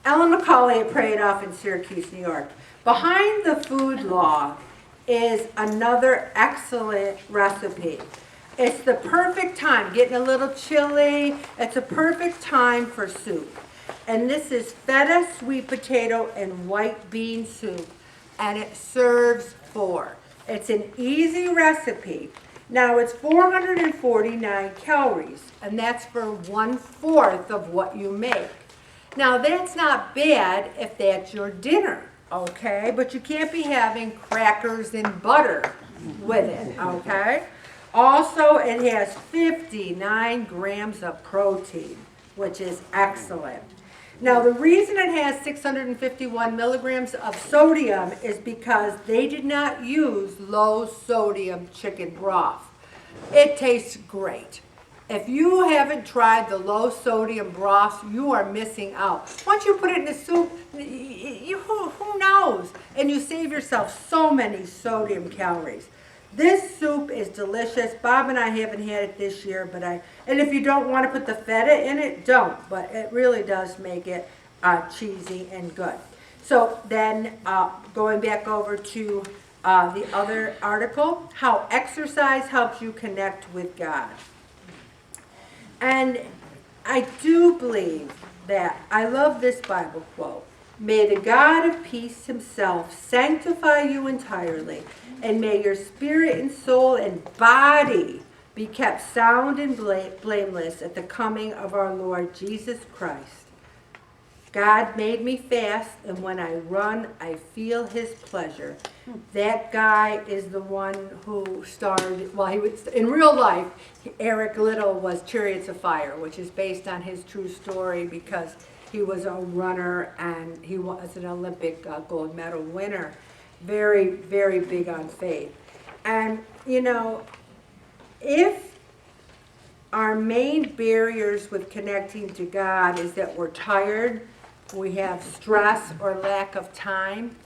Ellen McCauley at Pray It Off in Syracuse, New York. Behind the food law is another excellent recipe. It's the perfect time, getting a little chilly, it's a perfect time for soup. And this is feta, sweet potato, and white bean soup. And it serves 4. It's an easy recipe. Now it's 449 calories, and that's for 1/4 of what you make. Now that's not bad if that's your dinner, okay? But you can't be having crackers and butter with it, okay? Also, it has 59 grams of protein, which is excellent. Now the reason it has 651 milligrams of sodium is because they did not use low sodium chicken broth. It tastes great. If you haven't tried the low sodium broth, you are missing out. Once you put it in the soup, who knows? And you save yourself so many sodium calories. This soup is delicious. Bob and I haven't had it this year, and if you don't want to put the feta in it, don't. But it really does make it cheesy and good. So then going back over to the other article, how exercise helps you connect with God. And I do believe that, I love this Bible quote, "May the God of peace himself sanctify you entirely, and may your spirit and soul and body be kept sound and blameless at the coming of our Lord Jesus Christ. God made me fast, and when I run, I feel his pleasure." That guy is the one who starred, well, he was, in real life, Eric Liddell was Chariots of Fire, which is based on his true story because he was a runner and he was an Olympic gold medal winner. Very, very big on faith. And, you know, if our main barriers with connecting to God is that we're tired, we have stress or lack of time,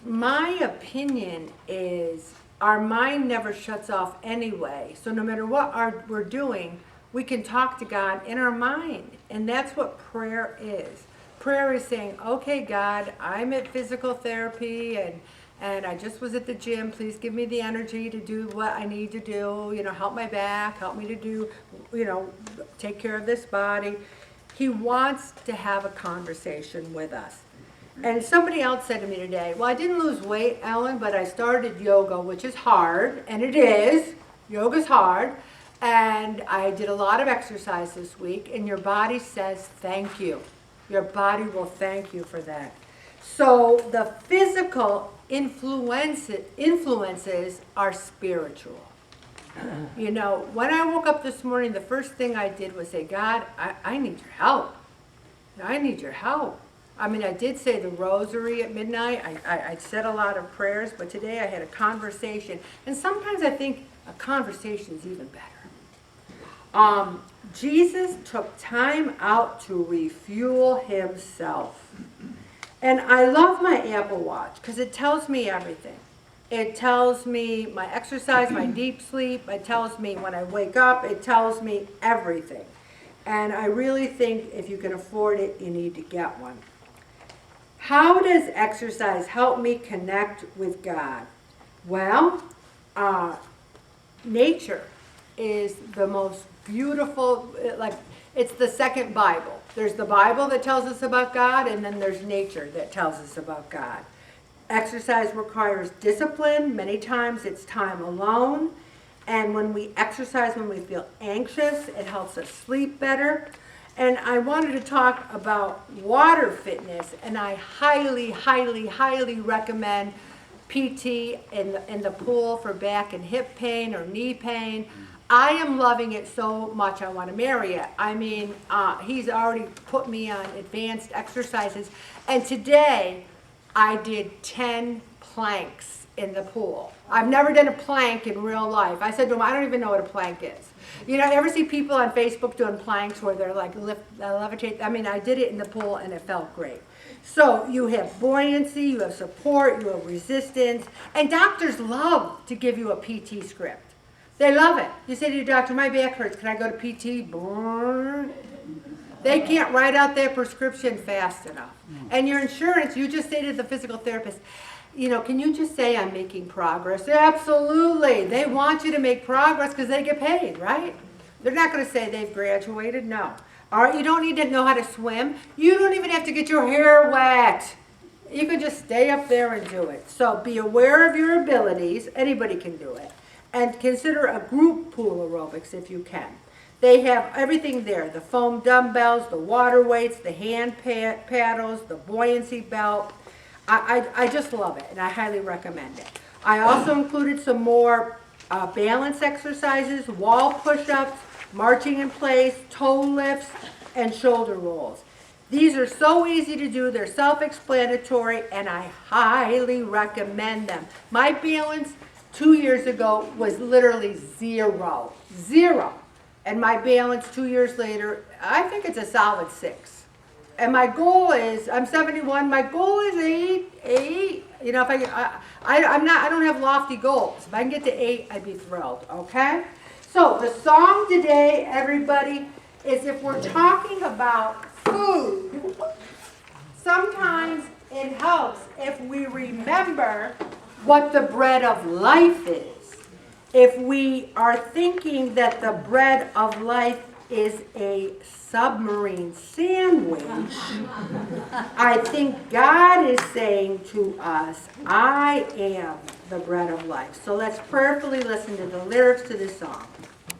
my opinion is our mind never shuts off anyway. So no matter what we're doing, we can talk to God in our mind. And that's what prayer is. Prayer is saying, okay, God, I'm at physical therapy and I just was at the gym. Please give me the energy to do what I need to do. You know, help my back, help me to do, you know, take care of this body. He wants to have a conversation with us. And somebody else said to me today, well, I didn't lose weight, Ellen, but I started yoga, which is hard, and it is. Yoga's hard. And I did a lot of exercise this week, and your body says thank you. Your body will thank you for that. So the physical influences are spiritual. You know, when I woke up this morning, the first thing I did was say, God, I need your help. I need your help. I mean, I did say the rosary at midnight. I said a lot of prayers, but today I had a conversation. And sometimes I think a conversation is even better. Jesus took time out to refuel himself. And I love my Apple Watch because it tells me everything. It tells me my exercise, my deep sleep. It tells me when I wake up. It tells me everything. And I really think if you can afford it, you need to get one. How does exercise help me connect with God? Well, nature is the most beautiful, like it's the second Bible. There's the Bible that tells us about God, and then there's nature that tells us about God. Exercise requires discipline. Many times it's time alone. And when we exercise, when we feel anxious, it helps us sleep better. And I wanted to talk about water fitness, and I highly, highly, highly recommend PT in the pool for back and hip pain or knee pain. I am loving it so much I want to marry it. I mean, he's already put me on advanced exercises. And today, I did 10 planks in the pool. I've never done a plank in real life. I said to him, I don't even know what a plank is. You know, ever see people on Facebook doing planks where they're like levitate? I mean, I did it in the pool and it felt great. So you have buoyancy, you have support, you have resistance, and doctors love to give you a PT script. They love it. You say to your doctor, my back hurts, can I go to PT? They can't write out their prescription fast enough. And your insurance, you just say to the physical therapist, can you just say I'm making progress? Absolutely. They want you to make progress because they get paid, right? They're not going to say they've graduated. No. All right, you don't need to know how to swim. You don't even have to get your hair wet. You can just stay up there and do it. So be aware of your abilities. Anybody can do it. And consider a group pool aerobics if you can. They have everything there. The foam dumbbells, the water weights, the hand paddles, the buoyancy belt. I just love it, and I highly recommend it. I also included some more balance exercises, wall push-ups, marching in place, toe lifts, and shoulder rolls. These are so easy to do. They're self-explanatory, and I highly recommend them. My balance 2 years ago was literally zero. Zero. And my balance 2 years later, I think it's a solid 6. And my goal is, I'm 71, my goal is 8. If I don't have lofty goals. If I can get to 8, I'd be thrilled, okay? So the song today, everybody, is if we're talking about food, sometimes it helps if we remember what the bread of life is. If we are thinking that the bread of life is a submarine sandwich, I think God is saying to us, I am the bread of life. So let's prayerfully listen to the lyrics to this song.